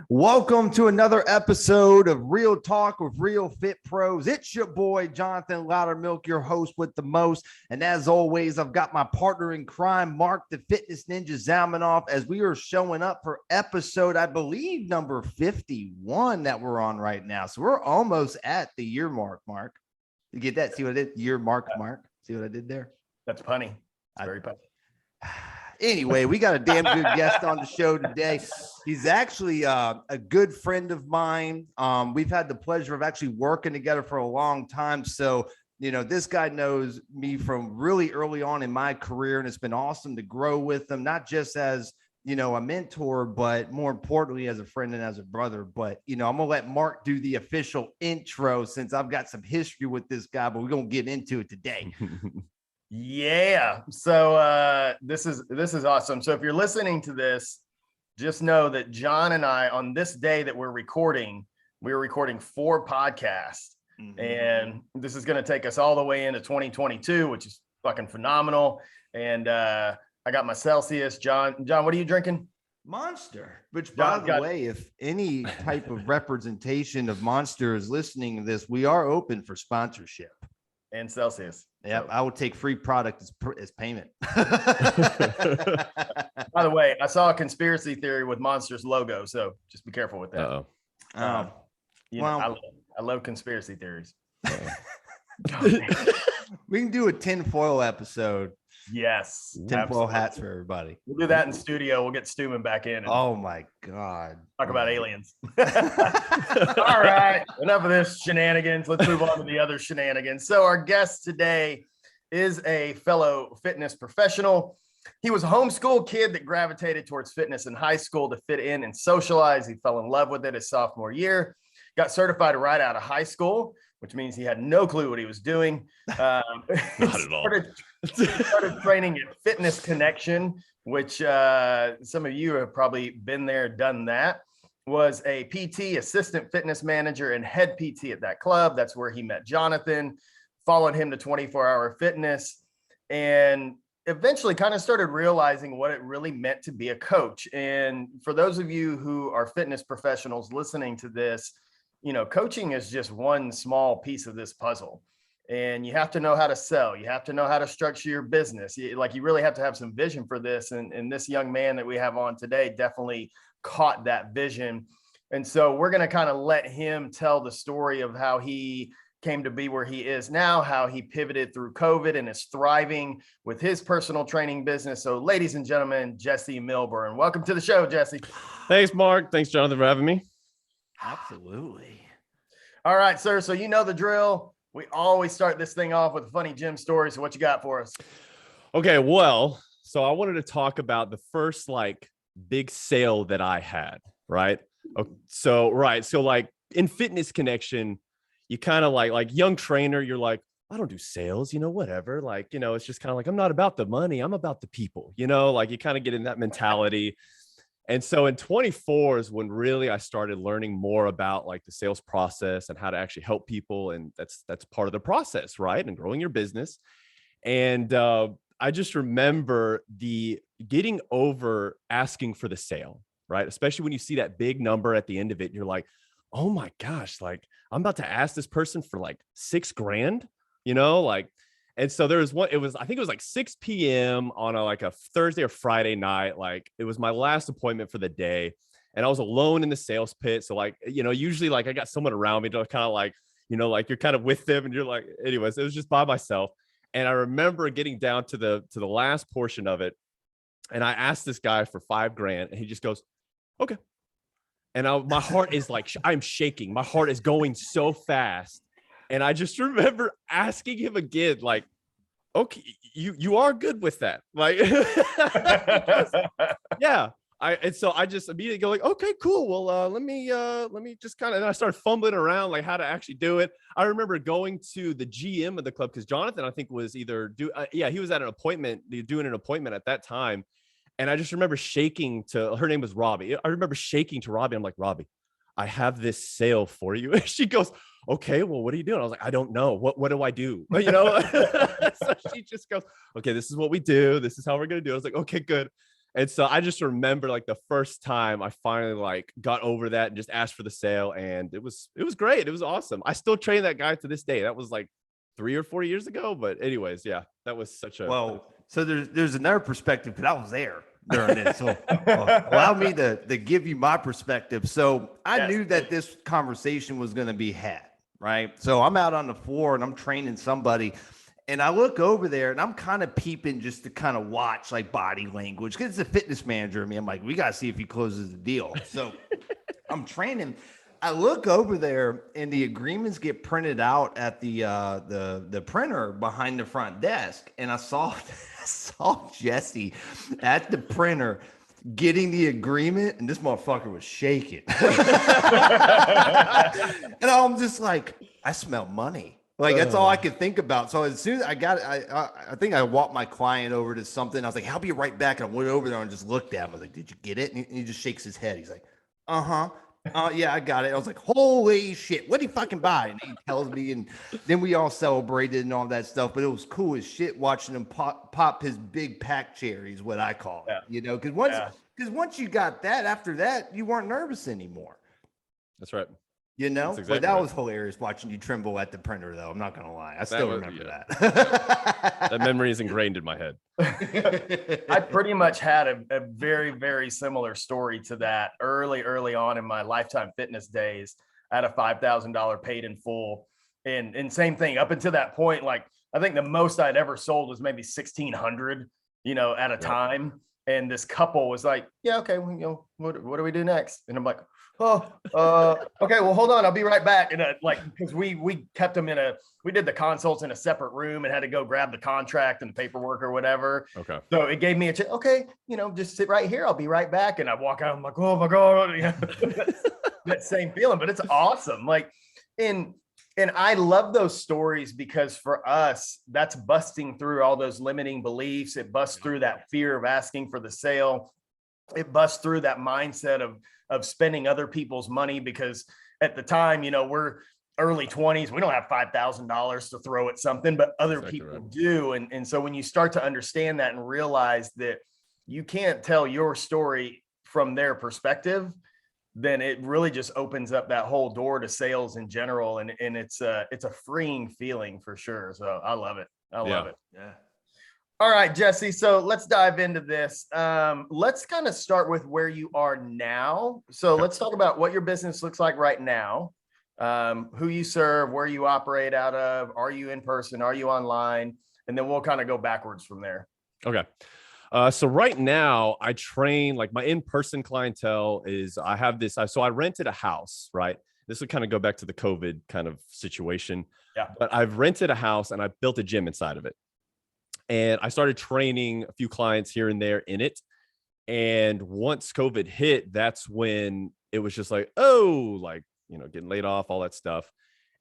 Welcome to another episode of Real Talk with Real Fit Pros. It's your boy, Jonathan Loudermilk, your host with the most. And as always, I've got my partner in crime, Mark, the Fitness Ninja Zalmanoff, as we are showing up for episode, I believe, number 51 that we're on right now. So we're almost at the year mark, Mark. You get that? See what I did? Year mark, Mark. See what I did there? That's punny. It's very punny. Anyway, we got a damn good guest on the show today. He's actually a good friend of mine. We've had the pleasure of actually working together for a long time. So, you know, this guy knows me from really early on in my career, and it's been awesome to grow with him, not just as, you know, a mentor, but more importantly, as a friend and as a brother. But, you know, I'm going to let Mark do the official intro since I've got some history with this guy, but we're going to get into it today. Yeah. So this is awesome. So if you're listening to this, just know that John and I, on this day that we're recording 4 podcasts. Mm-hmm. And this is going to take us all the way into 2022, which is fucking phenomenal. And I got my Celsius. John, what are you drinking? Monster. Which, by the way, if any type of representation of Monster is listening to this, we are open for sponsorship. And Celsius. Yeah, I would take free product as payment. By the way, I saw a conspiracy theory with Monster's logo, so just be careful with that. I love conspiracy theories. We can do a tinfoil episode. Yes. Tinfoil hats for everybody. We'll do that in studio. We'll get Stuman back in. Oh my God. Talk about aliens. All right. Enough of this shenanigans. Let's move on to the other shenanigans. So our guest today is a fellow fitness professional. He was a homeschool kid that gravitated towards fitness in high school to fit in and socialize. He fell in love with it his sophomore year, got certified right out of high school, which means he had no clue what he was doing. Not at all. Started training at Fitness Connection, which some of you have probably been there, done that. Was a PT, assistant fitness manager, and head PT at that club. That's where he met Jonathan, followed him to 24-hour fitness, and eventually kind of started realizing what it really meant to be a coach. And for those of you who are fitness professionals listening to this, you know, coaching is just one small piece of this puzzle. And you have to know how to sell. You have to know how to structure your business. You really have to have some vision for this. And this young man that we have on today definitely caught that vision. And so we're going to kind of let him tell the story of how he came to be where he is now, how he pivoted through COVID and is thriving with his personal training business. So ladies and gentlemen, Jesse Milburn, welcome to the show, Jesse. Thanks, Mark. Thanks, Jonathan, for having me. Absolutely. All right, sir. So you know the drill. We always start this thing off with a funny gym story. So what you got for us? Okay, well, so I wanted to talk about the first big sale that I had, right? So like in Fitness Connection, you kind of like young trainer, you're like, I don't do sales, you know, whatever. Like, you know, it's just kind of like, I'm not about the money. I'm about the people, you know, like you kind of get in that mentality. And so in 24 is when really I started learning more about like the sales process and how to actually help people. And that's part of the process, right? And growing your business. And I just remember the getting over asking for the sale, right? Especially when you see that big number at the end of it, you're like, oh my gosh, like I'm about to ask this person for like $6,000, you know, like. And so there was one, I think it was like 6 p.m. on a Thursday or Friday night. Like it was my last appointment for the day. And I was alone in the sales pit. So like, you know, usually like I got someone around me to kind of like, you know, like you're kind of with them and you're like, anyways, it was just by myself. And I remember getting down to the last portion of it. And I asked this guy for $5,000 and he just goes, okay. And my heart is like, I'm shaking. My heart is going so fast. And I just remember asking him again, like, okay, you are good with that. Like, yeah. And so I just immediately go like, okay, cool. Well, let me just kind of, and I started fumbling around like how to actually do it. I remember going to the GM of the club because Jonathan, I think, was either he was at an appointment, doing an appointment at that time. And I just remember shaking to, her name was Robbie. I remember shaking to Robbie. I'm like, Robbie, I have this sale for you. And she goes, okay, well, what are you doing? I was like, I don't know. What do I do? You know? So she just goes, okay, this is what we do. This is how we're going to do it. I was like, okay, good. And so I just remember like the first time I finally like got over that and just asked for the sale, and it was great. It was awesome. I still train that guy to this day. That was like 3 or 4 years ago. But anyways, yeah, that was such a Well, so there's another perspective because I was there during this. So allow me to give you my perspective. So I knew that this conversation was going to be had, right? So I'm out on the floor and I'm training somebody. And I look over there and I'm kind of peeping just to kind of watch like body language because it's a fitness manager. I mean, I'm like, we got to see if he closes the deal. So I'm training. I look over there and the agreements get printed out at the printer behind the front desk. And I saw Jesse at the printer getting the agreement, and this motherfucker was shaking. And I'm just like, I smell money. Like, that's all I could think about. So as soon as I got it, I think I walked my client over to something. I was like, I'll be right back. And I went over there and just looked at him. I was like, did you get it? And he just shakes his head. He's like, uh-huh. Yeah, I got it. I was like, holy shit, what did he fucking buy? And he tells me, and then we all celebrated and all that stuff. But it was cool as shit watching him pop his big pack cherries, what I call it, you know, because once you got that, after that, you weren't nervous anymore. That's right. You know, exactly but that right. was hilarious watching you tremble at the printer, though. I'm not gonna lie, I still remember that. That memory is ingrained in my head. I pretty much had a very, very similar story to that early on in my Lifetime Fitness days. I had a $5,000 paid in full, and same thing up until that point. Like, I think the most I'd ever sold was maybe 1,600, you know, at a time. And this couple was like, yeah, okay, well, you know, what do we do next? And I'm like, okay, well, hold on, I'll be right back. And like, because we kept them we did the consults in a separate room and had to go grab the contract and the paperwork or whatever. Okay. So it gave me a chance. Okay, you know, just sit right here. I'll be right back. And I walk out. I'm like, oh my god, that same feeling. But it's awesome. Like, and I love those stories because for us, that's busting through all those limiting beliefs. It busts through that fear of asking for the sale. It busts through that mindset of spending other people's money, because at the time, you know, we're early 20s. We don't have $5,000 to throw at something, but other people do. And so when you start to understand that and realize that you can't tell your story from their perspective, then it really just opens up that whole door to sales in general. And it's a freeing feeling for sure. So I love it. I love it. Yeah. All right, Jesse. So let's dive into this. Let's kind of start with where you are now. So let's talk about what your business looks like right now, who you serve, where you operate out of. Are you in person? Are you online? And then we'll kind of go backwards from there. Okay. So right now I train, like, my in-person clientele is, I have this, so I rented a house, right? This would kind of go back to the COVID kind of situation. Yeah. But I've rented a house and I built a gym inside of it. And I started training a few clients here and there in it. And once COVID hit, that's when it was just like, oh, like, you know, getting laid off, all that stuff.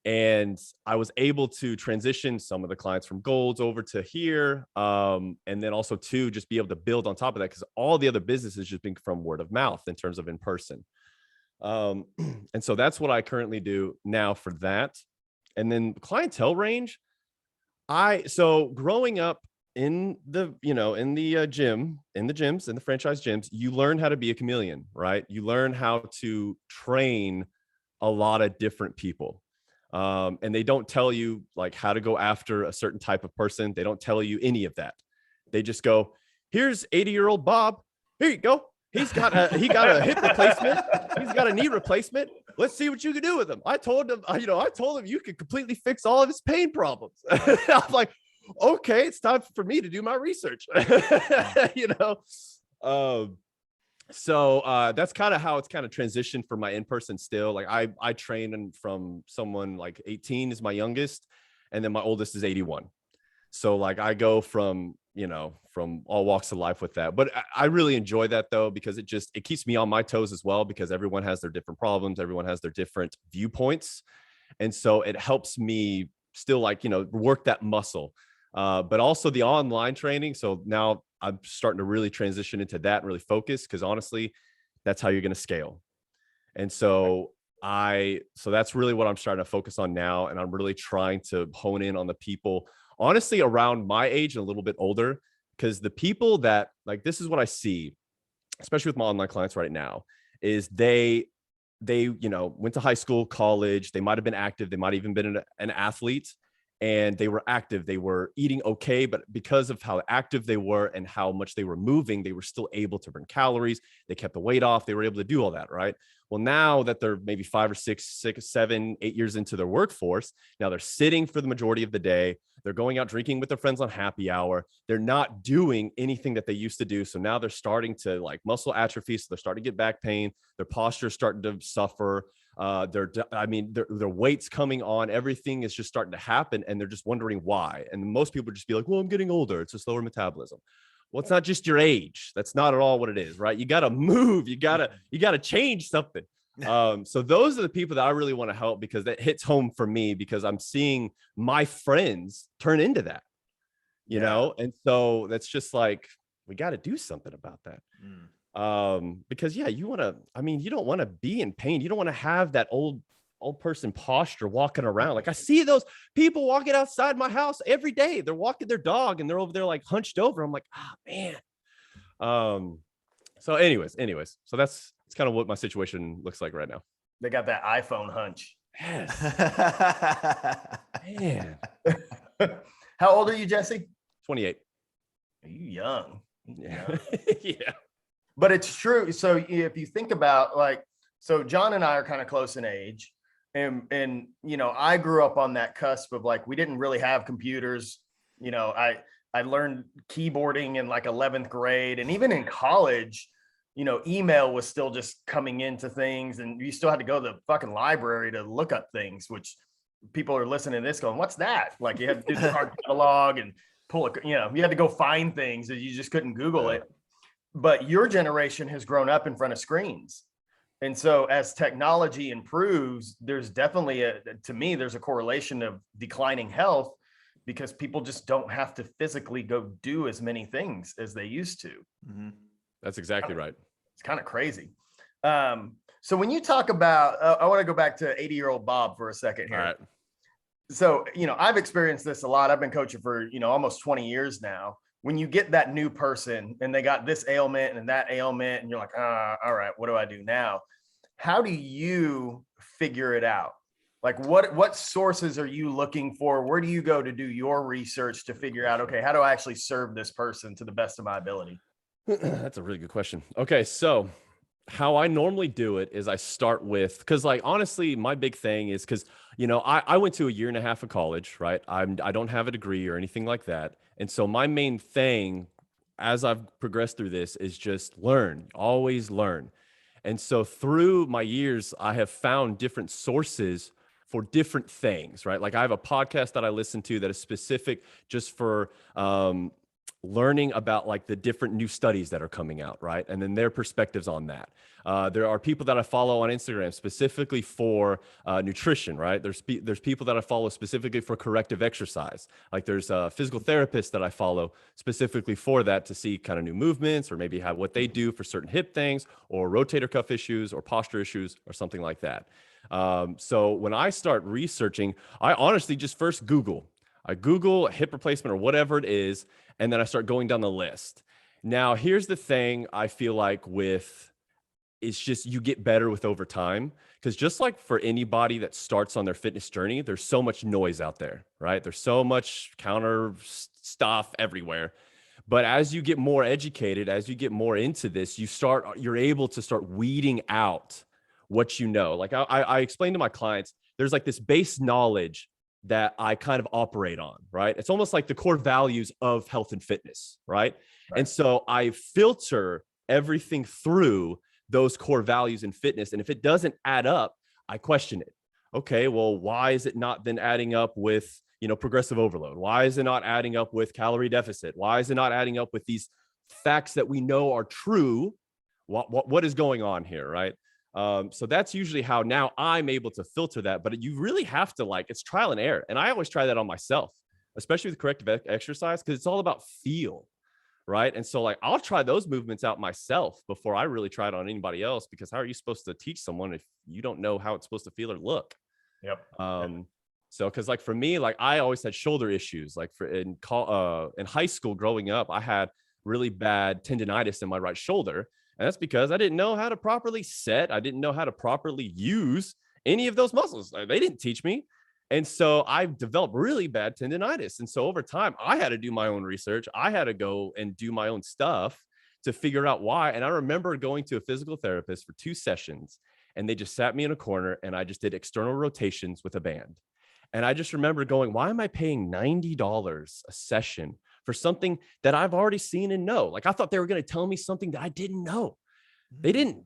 And I was able to transition some of the clients from Golds over to here. And then also to just be able to build on top of that, because all the other businesses just been from word of mouth in terms of in person. And so that's what I currently do now for that. And then clientele range. So growing up in the, you know, in the gyms, in the franchise gyms, you learn how to be a chameleon, right? You learn how to train a lot of different people. And they don't tell you like how to go after a certain type of person. They don't tell you any of that. They just go, here's 80-year-old Bob. Here you go. He got a hip replacement. He's got a knee replacement. Let's see what you can do with him. I told him you could completely fix all of his pain problems. I was like, okay, it's time for me to do my research. You know? So that's kind of how it's kind of transitioned for my in-person still. Like I train from someone like 18 is my youngest, and then my oldest is 81. So like I go from, you know, from all walks of life with that. But I really enjoy that though, because it keeps me on my toes as well, because everyone has their different problems. Everyone has their different viewpoints. And so it helps me still, like, you know, work that muscle. But also the online training. So now I'm starting to really transition into that and really focus, because honestly, that's how you're going to scale. And so that's really what I'm starting to focus on now. And I'm really trying to hone in on the people, honestly, around my age and a little bit older, because the people that, like, this is what I see. especially with my online clients right now, is they went to high school, college, they might have been active, they might have even been an athlete, and they were active, they were eating okay, but because of how active they were and how much they were moving, they were still able to burn calories, they kept the weight off, they were able to do all that, right? Well, now that they're maybe 5 or 6, 7, 8 years into their workforce, now they're sitting for the majority of the day. They're going out drinking with their friends on happy hour. They're not doing anything that they used to do. So now they're starting to like muscle atrophy. So they're starting to get back pain. Their posture is starting to suffer. Their weight's coming on. Everything is just starting to happen. And they're just wondering why. And most people just be like, well, I'm getting older. It's a slower metabolism. Well, it's not just your age. That's not at all what it is, right? You got to move. You got to change something. So those are the people that I really want to help, because that hits home for me, because I'm seeing my friends turn into that, you know? And so that's just like, we got to do something about that. Because you don't want to be in pain. You don't want to have that old person posture walking around. Like I see those people walking outside my house every day. They're walking their dog and they're over there like hunched over. I'm like, man. So anyways, so that's kind of what my situation looks like right now. They got that iPhone hunch. Yes. Man. How old are you, Jesse? 28. Are you young? Yeah. Yeah. But it's true. So if you think about so John and I are kind of close in age, and I grew up on that cusp of like, we didn't really have computers. I learned keyboarding in like 11th grade, and even in college, email was still just coming into things, and you still had to go to the fucking library to look up things, which people are listening to this going, what's that? Like you had to do the card catalog and pull it, you had to go find things that you just couldn't Google it. But your generation has grown up in front of screens. And so as technology improves, there's definitely to me, there's a correlation of declining health, because people just don't have to physically go do as many things as they used to. Mm-hmm. That's exactly right. It's kind of crazy. So when you talk about, I want to go back to 80-year-old Bob for a second here. All right. So, I've experienced this a lot. I've been coaching for, almost 20 years now. When you get that new person and they got this ailment and that ailment, and you're like, all right, what do I do now? How do you figure it out? Like what sources are you looking for? Where do you go to do your research to figure out, okay, how do I actually serve this person to the best of my ability? That's a really good question. Okay. So how I normally do it is I start with, because like, honestly, my big thing is because, I went to a year and a half of college, right? I don't have a degree or anything like that. And so my main thing as I've progressed through this is just learn, always learn. And so through my years, I have found different sources for different things, right? Like I have a podcast that I listen to that is specific just for learning about like the different new studies that are coming out, right? And then their perspectives on that. There are people that I follow on Instagram specifically for nutrition, right? There's people that I follow specifically for corrective exercise. Like there's a physical therapist that I follow specifically for that, to see kind of new movements, or maybe have what they do for certain hip things or rotator cuff issues or posture issues or something like that. So when I start researching, I honestly just first Google. I Google hip replacement or whatever it is, and then I start going down the list. Now, here's the thing I feel like it's just you get better with over time, because just like for anybody that starts on their fitness journey, there's so much noise out there, right? There's so much counter stuff everywhere. But as you get more educated, as you get more into this, you're able to start weeding out what you know. Like I explain to my clients, there's like this base knowledge that I kind of operate on, right? It's almost like the core values of health and fitness, right? And so I filter everything through those core values in fitness. And if it doesn't add up, I question it. Okay, well, why is it not then adding up with, progressive overload? Why is it not adding up with calorie deficit? Why is it not adding up with these facts that we know are true? What is going on here, right? So that's usually how now I'm able to filter that, but you really have to it's trial and error. And I always try that on myself, especially with corrective exercise, because it's all about feel, right? And so I'll try those movements out myself before I really try it on anybody else, because how are you supposed to teach someone if you don't know how it's supposed to feel or look? Yep. So, cause for me, I always had shoulder issues. In high school growing up, I had really bad tendonitis in my right shoulder. And that's because I didn't know how to properly set. I didn't know how to properly use any of those muscles. They didn't teach me. And so I've developed really bad tendonitis. And so over time, I had to do my own research. I had to go and do my own stuff to figure out why. And I remember going to a physical therapist for 2 sessions, and they just sat me in a corner and I just did external rotations with a band. And I just remember going, why am I paying $90 a session for something that I've already seen and know? Like, I thought they were going to tell me something that I didn't know. They didn't.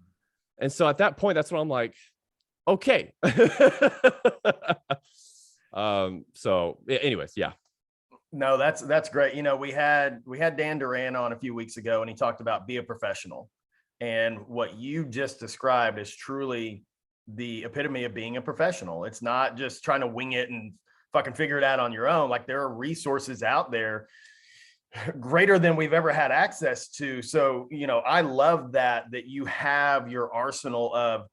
And so at that point, that's when I'm like, okay. So anyways, yeah. No, that's great. You know, we had Dan Duran on a few weeks ago, and he talked about be a professional. And what you just described is truly the epitome of being a professional. It's not just trying to wing it and fucking figure it out on your own. Like, there are resources out there greater than we've ever had access to. So, you know, I love that you have your arsenal of,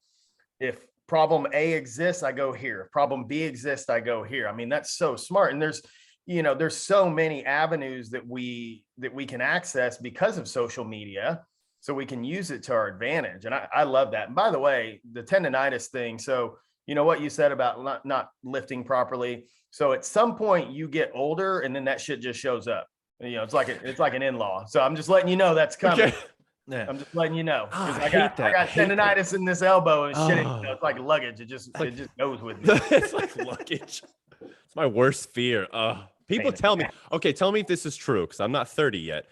if problem A exists, I go here. If problem B exists, I go here. I mean, that's so smart. And there's so many avenues that we can access because of social media. So we can use it to our advantage. And I love that. And by the way, the tendonitis thing. So, you know what you said about not lifting properly. So at some point you get older and then that shit just shows up. You know, it's like an in-law. So I'm just letting you know that's coming. Okay. Yeah. I'm just letting you know. Oh, I got tendonitis in this elbow and shit. Oh. It's like luggage. It just goes with me. It's like luggage. It's my worst fear. People tell me, okay, tell me if this is true, because I'm not 30 yet.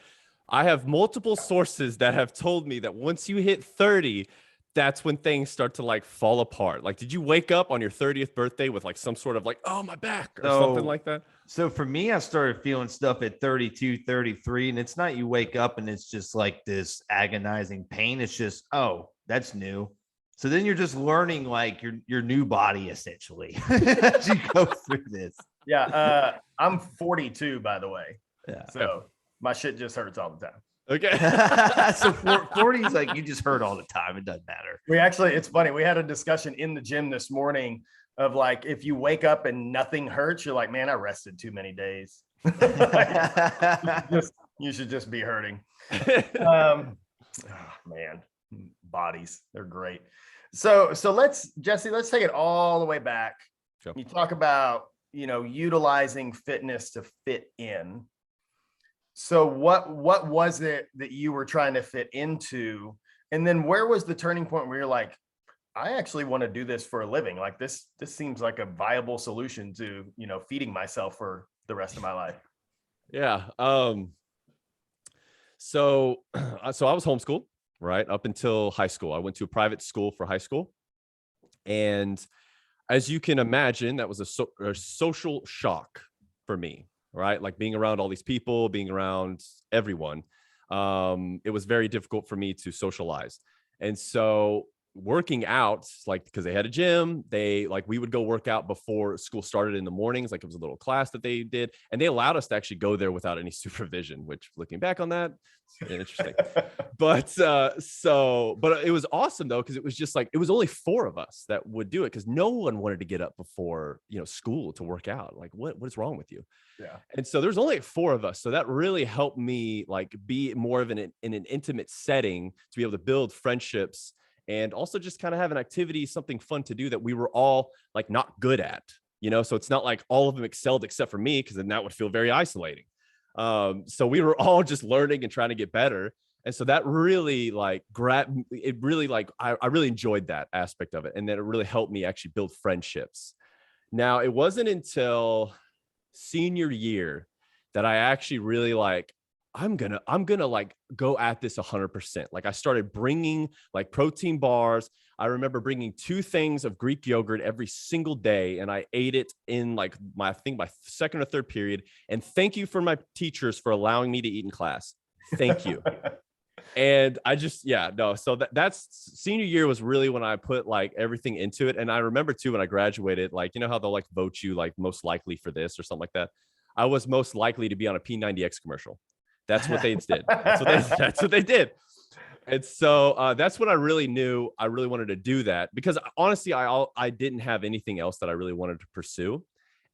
I have multiple sources that have told me that once you hit 30, that's when things start to like fall apart. Like, did you wake up on your 30th birthday with like some sort of like, oh, my back or something like that? So for me, I started feeling stuff at 32, 33, and it's not you wake up and it's just like this agonizing pain. It's just, oh, that's new. So then you're just learning like your new body essentially as you go through this. Yeah. I'm 42, by the way. Yeah. So my shit just hurts all the time. Okay. So 40 is like you just hurt all the time. It doesn't matter. It's funny. We had a discussion in the gym this morning of like, if you wake up and nothing hurts, you're like, man, I rested too many days. You should just be hurting. Oh, man, bodies, they're great. So Jesse, let's take it all the way back. Sure. You talk about, you know, utilizing fitness to fit in. So what was it that you were trying to fit into? And then where was the turning point where you're like, I actually want to do this for a living? Like this seems like a viable solution to, you know, feeding myself for the rest of my life. Yeah. So I was homeschooled, right, up until high school. I went to a private school for high school. And as you can imagine, that was a social shock for me, right? Like being around all these people, being around everyone. It was very difficult for me to socialize. And so working out, like, because they had a gym, we would go work out before school started in the mornings. Like, it was a little class that they did, and they allowed us to actually go there without any supervision, which, looking back on that, it's interesting. But it was awesome though, because it was just like, it was only 4 of us that would do it, because no one wanted to get up before, you know, school to work out. Like, what is wrong with you? Yeah. And so there's only 4 of us. So that really helped me like be more of in an intimate setting to be able to build friendships, and also just kind of have an activity, something fun to do that we were all like not good at, you know? So it's not like all of them excelled except for me, because then that would feel very isolating. So we were all just learning and trying to get better. And so that really like I really enjoyed that aspect of it. And then it really helped me actually build friendships. Now, it wasn't until senior year that I actually really like, I'm gonna like go at this 100%. Like, I started bringing like protein bars. I remember bringing 2 things of Greek yogurt every single day, and I ate it in like my 2nd or 3rd period. And thank you for my teachers for allowing me to eat in class. Thank you. And I just, so that's senior year was really when I put like everything into it. And I remember too, when I graduated, like, you know how they'll like vote you like most likely for this or something like that. I was most likely to be on a P90X commercial. That's what they did. That's what they did. And so that's when I really knew I really wanted to do that, because honestly, I didn't have anything else that I really wanted to pursue.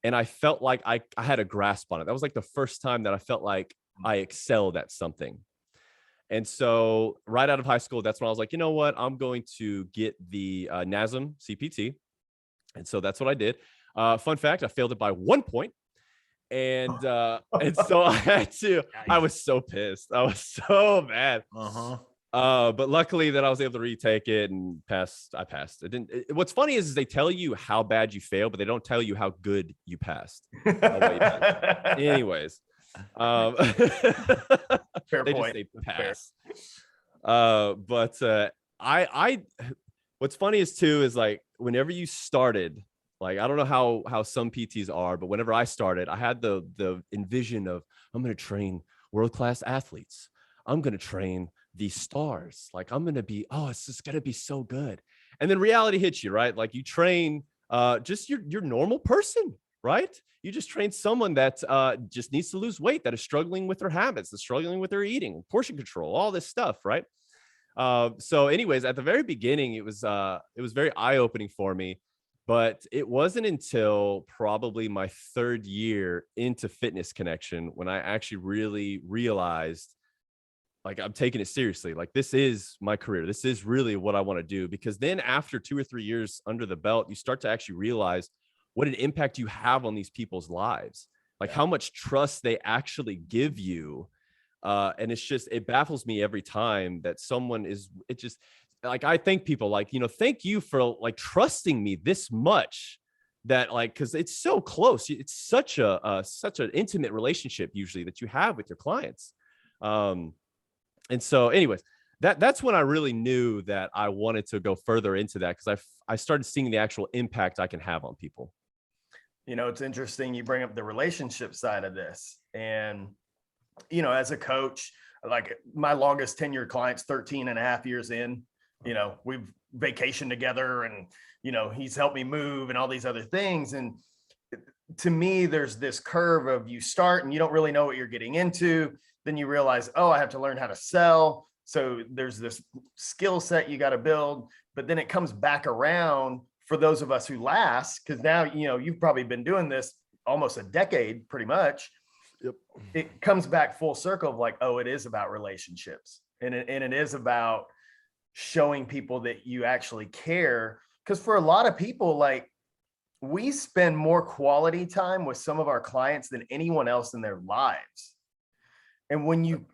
And I felt like I had a grasp on it. That was like the first time that I felt like I excelled at something. And so right out of high school, that's when I was like, you know what? I'm going to get the NASM CPT. And so that's what I did. Fun fact, I failed it by 1 point. And so I was so pissed. I was so mad. But luckily that I was able to retake it and I passed. What's funny is they tell you how bad you fail, but they don't tell you how good you passed. Anyways, Fair they point. just say pass. But what's funny is like whenever you started, like, I don't know how some PTs are, but whenever I started, I had the envision of, I'm going to train world-class athletes. I'm going to train these stars. Like, I'm going to be, it's just going to be so good. And then reality hits you, right? Like, you train just your normal person, right? You just train someone that just needs to lose weight, that is struggling with their habits, that's struggling with their eating, portion control, all this stuff, right? So anyways, at the very beginning, it was very eye-opening for me. But it wasn't until probably my 3rd year into Fitness Connection when I actually really realized, like, I'm taking it seriously. Like, this is my career. This is really what I want to do. Because then after 2 or 3 years under the belt, you start to actually realize what an impact you have on these people's lives, like how much trust they actually give you. And it baffles me every time that like, I thank people, like, thank you for like trusting me this much, that like, cause it's so close. It's such an intimate relationship usually that you have with your clients. And so anyways, that's when I really knew that I wanted to go further into that. Cause I started seeing the actual impact I can have on people. It's interesting. You bring up the relationship side of this, and, as a coach, like my longest tenured client's 13 and a half years in. We've vacationed together, and, he's helped me move and all these other things. And to me, there's this curve of you start and you don't really know what you're getting into. Then you realize, I have to learn how to sell. So there's this skill set you got to build, but then it comes back around for those of us who last, because now, you've probably been doing this almost a decade, pretty much. Yep. It comes back full circle of like, it is about relationships. And it is about showing people that you actually care. Because for a lot of people, like, we spend more quality time with some of our clients than anyone else in their lives. And when you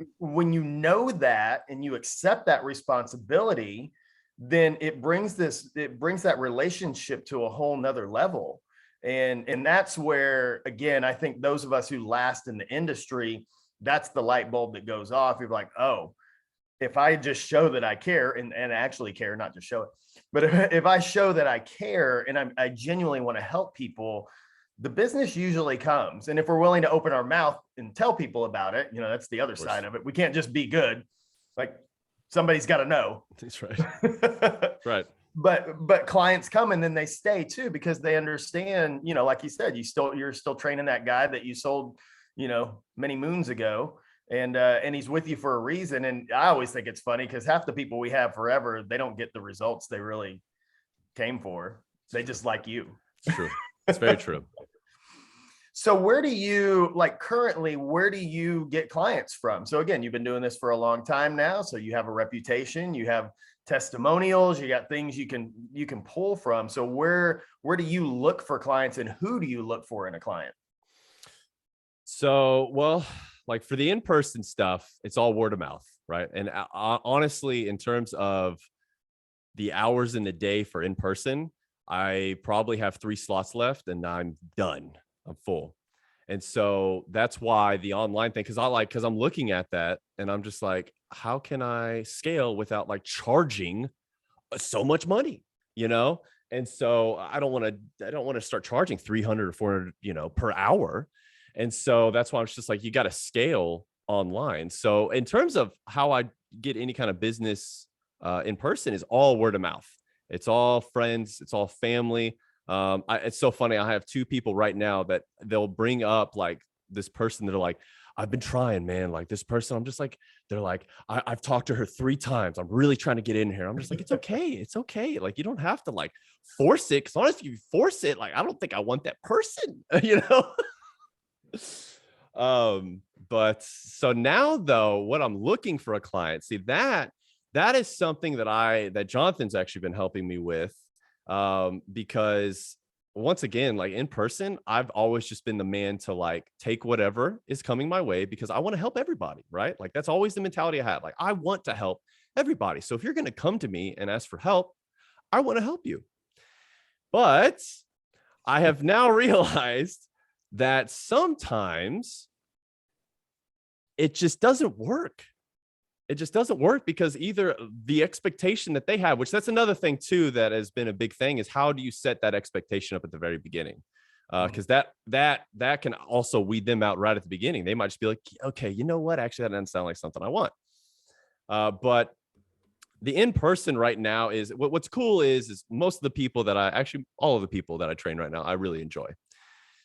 know that and you accept that responsibility, then it brings that relationship to a whole nother level. And that's where, again, I think those of us who last in the industry, that's the light bulb that goes off. You're like, if I just show that I care and actually care, not just show it, but if I show that I care and I genuinely want to help people, the business usually comes. And if we're willing to open our mouth and tell people about it, that's the other side of it. We can't just be good. Like, somebody's got to know. That's right. Right. But clients come and then they stay too, because they understand, like you said, you're still training that guy that you sold, many moons ago. And he's with you for a reason. And I always think it's funny because half the people we have forever, they don't get the results they really came for. They just like you. It's true. It's very true. So where do you get clients from? So again, you've been doing this for a long time now. So you have a reputation, you have testimonials, you got things you can pull from. So where do you look for clients, and who do you look for in a client? So, well, like for the in-person stuff, it's all word of mouth, right? And honestly, in terms of the hours in the day for in-person, I probably have 3 slots left and I'm done. I'm full. And so that's why the online thing, because I'm looking at that and I'm just like, how can I scale without like charging so much money, And so I don't want to start charging 300 or 400, per hour. And so that's why I'm just like, you got to scale online. So in terms of how I get any kind of business in person, is all word of mouth. It's all friends. It's all family. It's so funny. I have 2 people right now that they'll bring up like this person. They're like, I've been trying, man. Like this person, I'm just like, they're like, I've talked to her 3 times. I'm really trying to get in here. I'm just like, it's okay. It's okay. Like, you don't have to like force it. Cause honestly, if you force it, like, I don't think I want that person, But so now though, what I'm looking for a client, see that is something that Jonathan's actually been helping me with. Because once again, like in person, I've always just been the man to like take whatever is coming my way because I want to help everybody, right? Like that's always the mentality I had. Like I want to help everybody. So if you're going to come to me and ask for help, I want to help you. But I have now realized that sometimes it just doesn't work. It just doesn't work because either the expectation that they have, which that's another thing too, that has been a big thing, is how do you set that expectation up at the very beginning? Because that can also weed them out right at the beginning. They might just be like, okay, you know what? Actually, that doesn't sound like something I want. But the in-person right now is what's cool is most of the people that all of the people that I train right now, I really enjoy.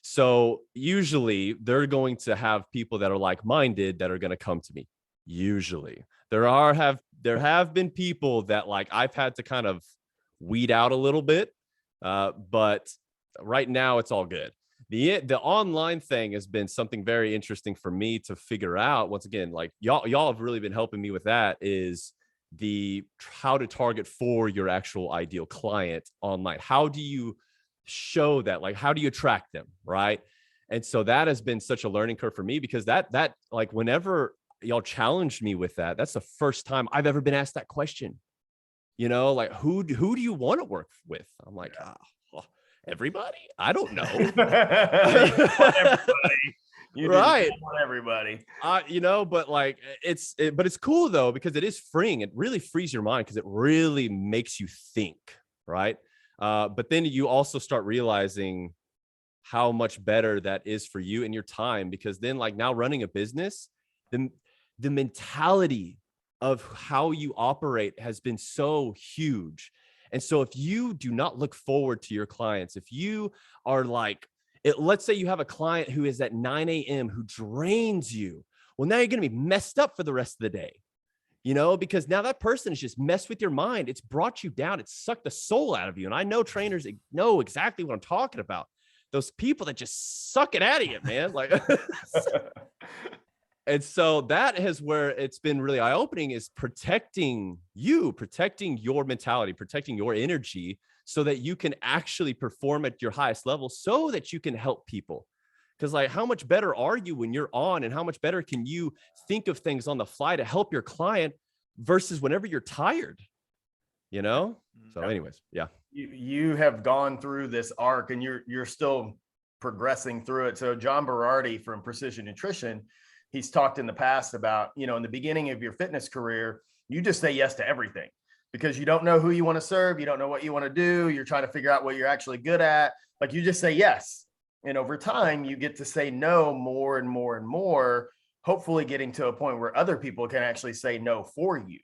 So usually they're going to have people that are like-minded that are going to come to me. Usually there have been people that like I've had to kind of weed out a little bit. But right now it's all good. The online thing has been something very interesting for me to figure out. Once again, like y'all have really been helping me with that, is how to target for your actual ideal client online. How do you show that? Like, how do you attract them? Right. And so that has been such a learning curve for me, because that like whenever y'all challenged me with that, that's the first time I've ever been asked that question. You know, like who do you want to work with? I'm like, everybody. I don't know. You right. Want everybody. You know, but like but it's cool though, because it is freeing. It really frees your mind because it really makes you think. Right. But then you also start realizing how much better that is for you and your time, because then like now running a business, the mentality of how you operate has been so huge. And so if you do not look forward to your clients, if you are like, let's say you have a client who is at 9 a.m. who drains you, well, now you're going to be messed up for the rest of the day, you know, because now that person has just messed with your mind. It's brought you down. It's sucked the soul out of you. And I know trainers know exactly what I'm talking about. Those people that just suck it out of you, man. Like, and so that is where it's been really eye-opening, is protecting your mentality, protecting your energy, so that you can actually perform at your highest level, so that you can help people. Because like, how much better are you when you're on, and how much better can you think of things on the fly to help your client versus whenever you're tired, you know? So anyways, yeah. You have gone through this arc and you're still progressing through it. So John Berardi from Precision Nutrition, he's talked in the past about, you know, in the beginning of your fitness career, you just say yes to everything because you don't know who you want to serve. You don't know what you want to do. You're trying to figure out what you're actually good at. Like, you just say yes. And over time, you get to say no more and more and more, hopefully getting to a point where other people can actually say no for you.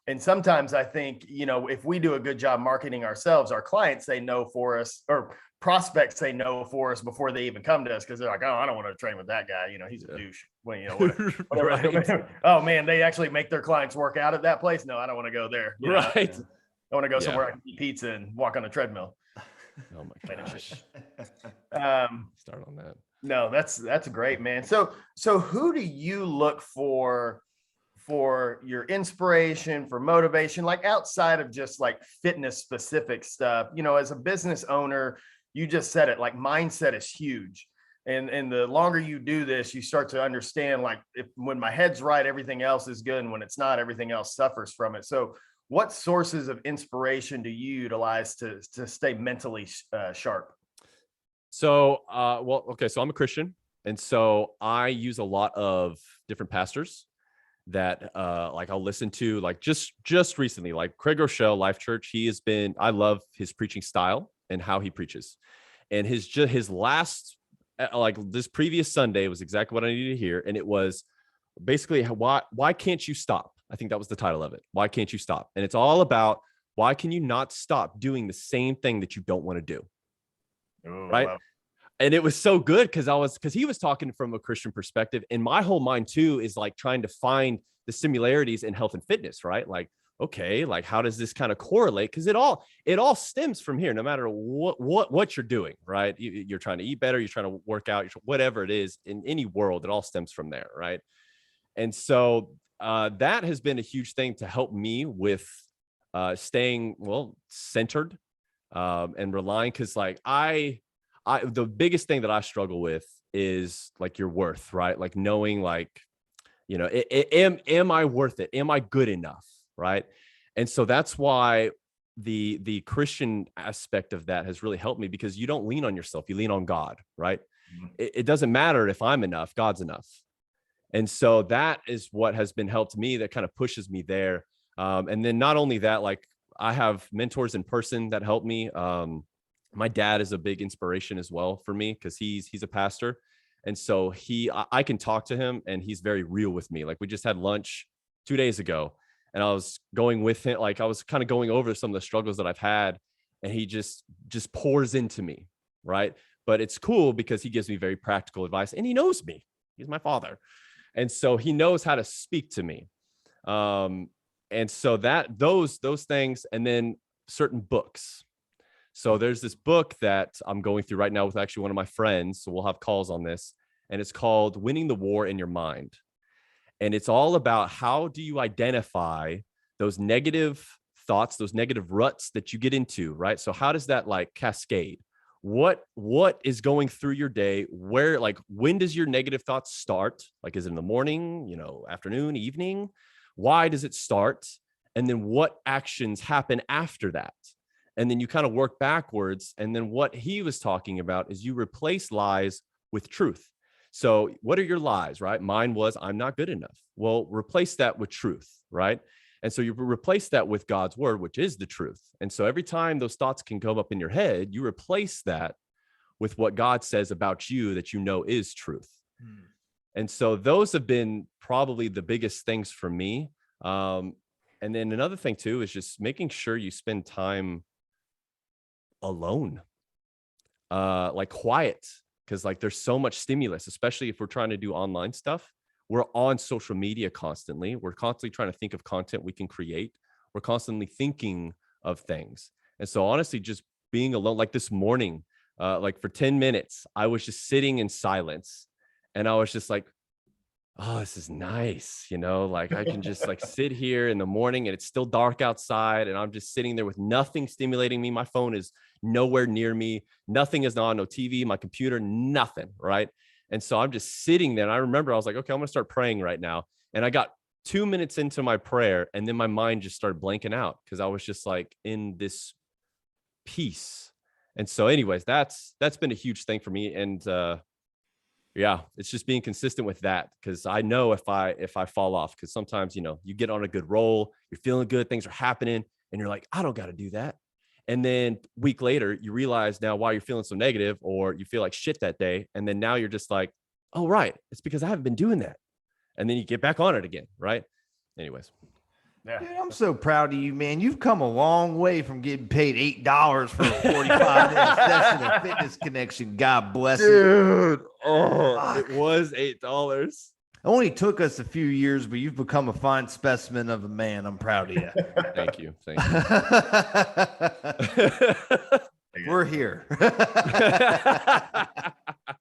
And sometimes I think, you know, if we do a good job marketing ourselves, our clients say no for us, or prospects say no for us before they even come to us, because they're like, oh, I don't want to train with that guy. You know, he's a douche. Well, you know, whatever. Right. Oh man, they actually make their clients work out at that place. No, I don't want to go there. You know? Right. I want to go somewhere I can eat pizza and walk on a treadmill. Oh my gosh. Start on that. No, that's great, man. So who do you look for your inspiration, for motivation, like outside of just like fitness specific stuff? You know, as a business owner, you just said it, like mindset is huge. And the longer you do this, you start to understand, like, when my head's right, everything else is good. And when it's not, everything else suffers from it. So what sources of inspiration do you utilize to stay mentally sharp? So, so I'm a Christian. And so I use a lot of different pastors that like I'll listen to, like just recently, like Craig Rochelle, Life Church. I love his preaching style and how he preaches. And his last, like this previous Sunday was exactly what I needed to hear. And it was basically, why can't you stop? I think that was the title of it. Why can't you stop? And it's all about, why can you not stop doing the same thing that you don't want to do? Ooh, right. Wow. And it was so good because he was talking from a Christian perspective. And my whole mind too is like trying to find the similarities in health and fitness, right? Like, okay, like how does this kind of correlate? Because it all stems from here, no matter what you're doing, right? You're trying to eat better, you're trying to work out, whatever it is in any world, it all stems from there, right? And so that has been a huge thing to help me with staying centered and relying, because like the biggest thing that I struggle with is like your worth, right? Like knowing like, you know, am I worth it? Am I good enough? Right. And so that's why the Christian aspect of that has really helped me, because you don't lean on yourself, you lean on God, right? It doesn't matter if I'm enough, God's enough. And so that is what has been helped me, that kind of pushes me there. And then not only that, like I have mentors in person that help me. My dad is a big inspiration as well for me, because he's a pastor. And so I can talk to him and he's very real with me. Like we just had lunch 2 days ago and I was going with him. Like I was kind of going over some of the struggles that I've had, and he just pours into me. Right. But it's cool because he gives me very practical advice, and he knows me. He's my father. And so he knows how to speak to me. And so that those things, and then certain books. So there's this book that I'm going through right now with actually one of my friends. So we'll have calls on this, and it's called Winning the War in Your Mind. And it's all about how do you identify those negative thoughts, those negative ruts that you get into, right? So how does that like cascade? What is going through your day? Where, like, when does your negative thoughts start? Like, is it in the morning, you know, afternoon, evening? Why does it start? And then what actions happen after that? And then you kind of work backwards. And then what he was talking about is you replace lies with truth. So what are your lies, right? Mine was, I'm not good enough. Well, replace that with truth, right? And so you replace that with God's word, which is the truth. And so every time those thoughts can come up in your head, you replace that with what God says about you that you know is truth. And so those have been probably the biggest things for me. And then another thing too is just making sure you spend time alone, like quiet, because like there's so much stimulus, especially if we're trying to do online stuff. We're on social media constantly. We're constantly trying to think of content we can create. We're constantly thinking of things. And so honestly, just being alone, like this morning, like for 10 minutes, I was just sitting in silence, and I was just like, oh, this is nice. You know, like I can just like sit here in the morning and it's still dark outside, and I'm just sitting there with nothing stimulating me. My phone is nowhere near me. Nothing is on, no TV, my computer, nothing. Right. And so I'm just sitting there. And I remember I was like, okay, I'm going to start praying right now. And I got 2 minutes into my prayer, and then my mind just started blanking out because I was just like in this peace. And so anyways, that's been a huge thing for me. And yeah, it's just being consistent with that, because I know if I fall off, because sometimes, you know, you get on a good roll, you're feeling good, things are happening, and you're like, I don't got to do that. And then a week later, you realize now why you're feeling so negative, or you feel like shit that day. And then now you're just like, oh, right, it's because I haven't been doing that. And then you get back on it again. Right. Anyways. Yeah. Dude, I'm so proud of you, man. You've come a long way from getting paid $8 for a 45-minute session of Fitness Connection. God bless you. Dude, it was $8. It only took us a few years, but you've become a fine specimen of a man. I'm proud of you. Thank you. We're here.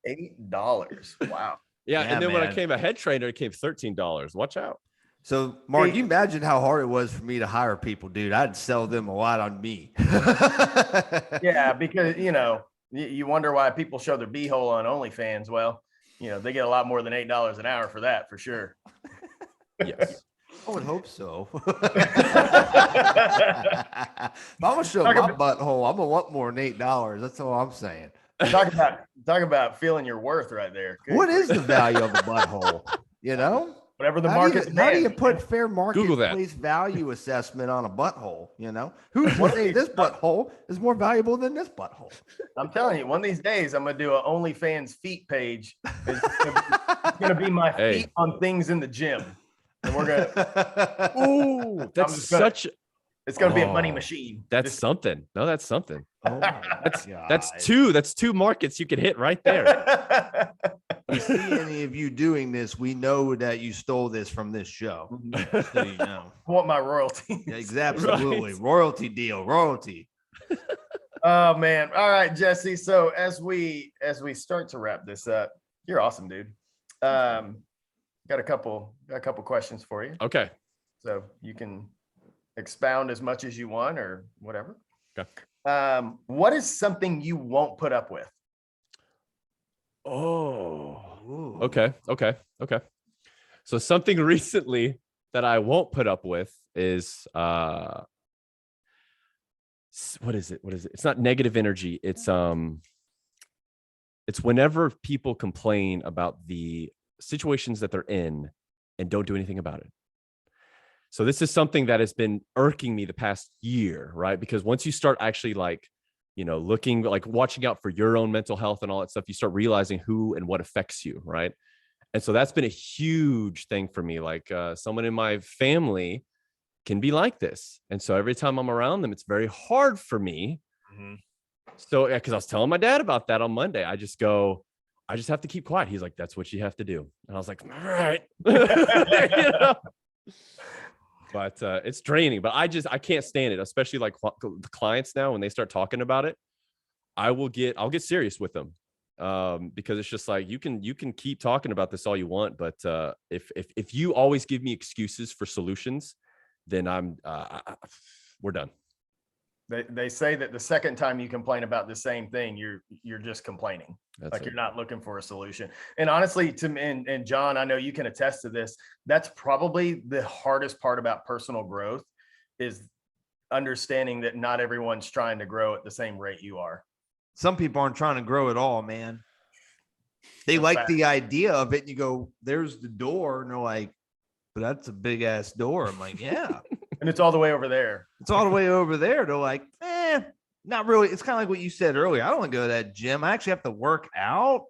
$8. Wow. Yeah, and then when I man. came a head trainer, it came $13. Watch out. So, Mark, you imagine how hard it was for me to hire people, dude. I'd sell them a lot on me. Yeah, because, you know, you wonder why people show their beehole on OnlyFans. Well, you know, they get a lot more than $8 an hour for that, for sure. Yes. I would hope so. If I'm gonna show my butthole, I'm gonna want more than $8. That's all I'm saying. Talk about feeling your worth right there. Good. What is the value of a butthole? You know, Whatever the how market. do you put fair Google that. marketplace value assessment on a butthole? You know, who's to say this butthole is more valuable than this butthole? I'm telling you, one of these days I'm gonna do an OnlyFans feet page. It's gonna be my feet on things in the gym, and we're gonna. Ooh, that's such. It's gonna be a money machine. That's something. No, that's something. Oh my That's two markets you can hit right there. we see any of you doing this, we know that you stole this from this show. So you know. I want my royalty. Yeah, absolutely. Right. Royalty deal, royalty. Oh man. All right, Jesse. So as we start to wrap this up, you're awesome, dude. Got a couple questions for you. Okay. So you can expound as much as you want or whatever. Okay. What is something you won't put up with? Oh, Ooh. okay. So something recently that I won't put up with is what is it? It's not negative energy. It's whenever people complain about the situations that they're in and don't do anything about it. So this is something that has been irking me the past year, right? Because once you start actually looking, like watching out for your own mental health and all that stuff, you start realizing who and what affects you, right? And so that's been a huge thing for me. Like someone in my family can be like this. And so every time I'm around them, it's very hard for me. Mm-hmm. So, yeah, because I was telling my dad about that on Monday. I just have to keep quiet. He's like, that's what you have to do. And I was like, all right. But it's draining, but I can't stand it, especially like the clients now, when they start talking about it, I'll get serious with them. Because it's just like, you can keep talking about this all you want. But if you always give me excuses for solutions, then we're done. They say that the second time you complain about the same thing, you're just complaining. That's like it. You're not looking for a solution. And honestly, and John, I know you can attest to this. That's probably the hardest part about personal growth, is understanding that not everyone's trying to grow at the same rate you are. Some people aren't trying to grow at all, man. They That's like fact. the idea of it. And you go, there's the door. And they're like, but that's a big ass door. I'm like, yeah. And it's all the way over there. It's all the way over there. They're like, not really. It's kind of like what you said earlier. I don't want to go to that gym. I actually have to work out,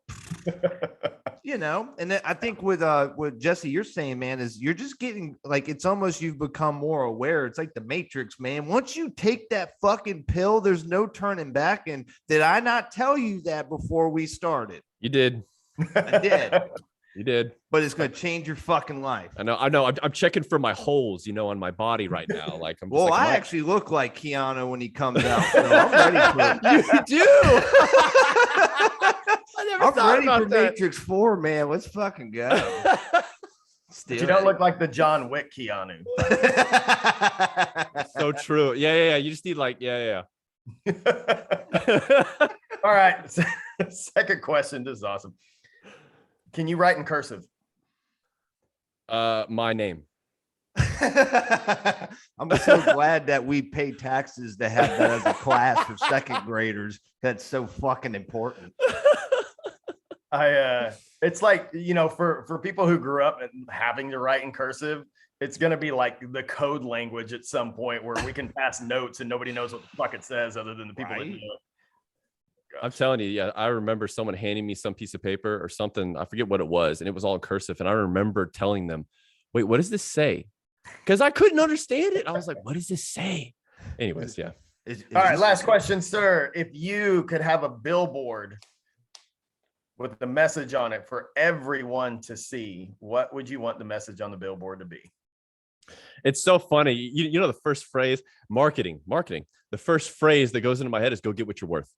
And then I think with Jesse, you're saying, man, is you're just getting like, it's almost, you've become more aware. It's like the Matrix, man. Once you take that fucking pill, there's no turning back. And did I not tell you that before we started? You did. I did. You did. But it's going to change your fucking life. I know. I'm checking for my holes, on my body right now. Like, I'm just Well, like, I actually look like Keanu when he comes out. So I'm ready for it. You do. I never I'm thought ready about for that. Matrix 4, man. Let's fucking go. But you don't look like the John Wick Keanu. So true. Yeah. You just need yeah. All right. Second question. This is awesome. Can you write in cursive? My name. I'm so glad that we pay taxes to have that as a class for second graders. That's so fucking important. It's like, for people who grew up having to write in cursive, it's going to be like the code language at some point where we can pass notes and nobody knows what the fuck it says other than the people that do it. I'm telling you, yeah, I remember someone handing me some piece of paper or something. I forget what it was. And it was all in cursive. And I remember telling them, wait, what does this say? Because I couldn't understand it. I was like, what does this say? Anyways, yeah. All right, last question, sir. If you could have a billboard with the message on it for everyone to see, what would you want the message on the billboard to be? It's so funny. You know, the first phrase, marketing. The first phrase that goes into my head is go get what you're worth.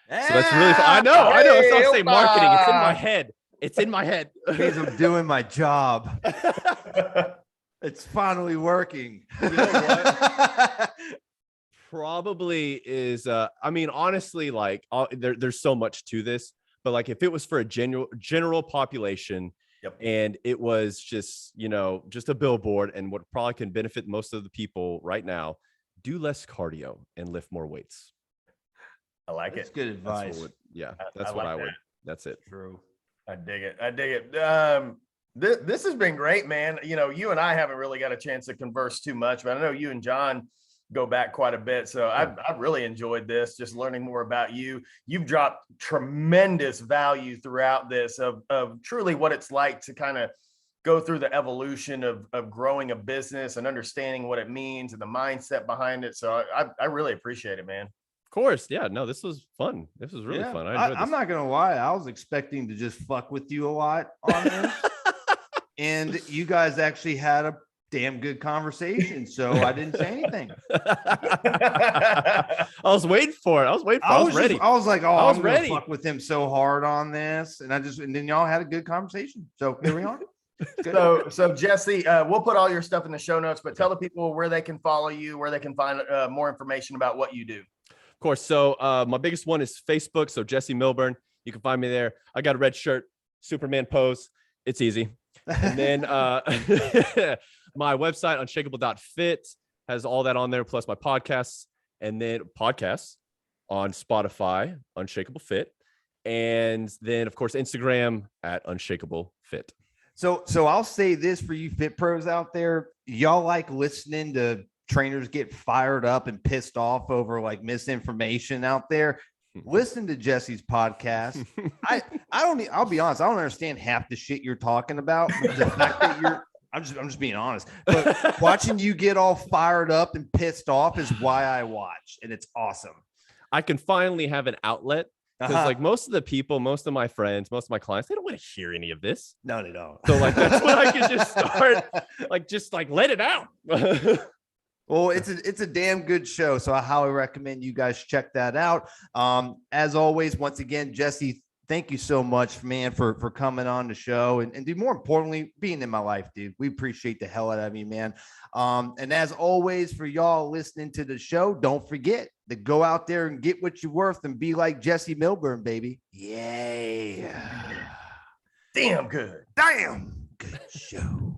So that's really fun. I know. That's what I'm saying. Marketing. It's in my head. It's in my head. Because I'm doing my job. It's finally working. You know what? Probably is. Honestly, like there's so much to this, but like if it was for a general population, yep, and it was just just a billboard, and what probably can benefit most of the people right now, do less cardio and lift more weights. I like That's it. good advice. That's what I would. That's it. True. I dig it. This has been great, man. You and I haven't really got a chance to converse too much, but I know you and John go back quite a bit. So I've really enjoyed this, just learning more about you. You've dropped tremendous value throughout this of truly what it's like to kind of go through the evolution of growing a business and understanding what it means and the mindset behind it. So I really appreciate it, man. course. Yeah. No, this was fun. This was really fun. I enjoyed I'm this. not gonna lie. I was expecting to just fuck with you a lot on this, and you guys actually had a damn good conversation. So I didn't say anything. I was waiting for it. I was waiting for it. I was ready. I was like, oh, I was I'm gonna ready. fuck with him so hard on this, and then y'all had a good conversation. So here we are. Good. So Jesse, we'll put all your stuff in the show notes, but tell the people where they can follow you, where they can find more information about what you do. Of course. So my biggest one is Facebook. So Jesse Milburn, you can find me there. I got a red shirt, Superman pose. It's easy. And then my website, unshakable.fit, has all that on there, plus my podcasts, and then podcasts on Spotify, Unshakable Fit. And then, of course, Instagram at Unshakable Fit. So I'll say this for you fit pros out there. Y'all like listening to trainers get fired up and pissed off over like misinformation out there. Listen to Jesse's podcast. I'll be honest, I don't understand half the shit you're talking about. But the fact that I'm just being honest. But watching you get all fired up and pissed off is why I watch, and it's awesome. I can finally have an outlet. Because like most of the people, most of my friends, most of my clients, they don't want to hear any of this. No, they don't. So like that's when I can just start, just let it out. Well, it's a damn good show, so I highly recommend you guys check that out. As always, once again, Jesse, thank you so much, man, for coming on the show and dude, more importantly, being in my life, dude. We appreciate the hell out of you, man. And as always, for y'all listening to the show, don't forget to go out there and get what you're worth and be like Jesse Milburn, baby. Yay. Damn good. Damn good show.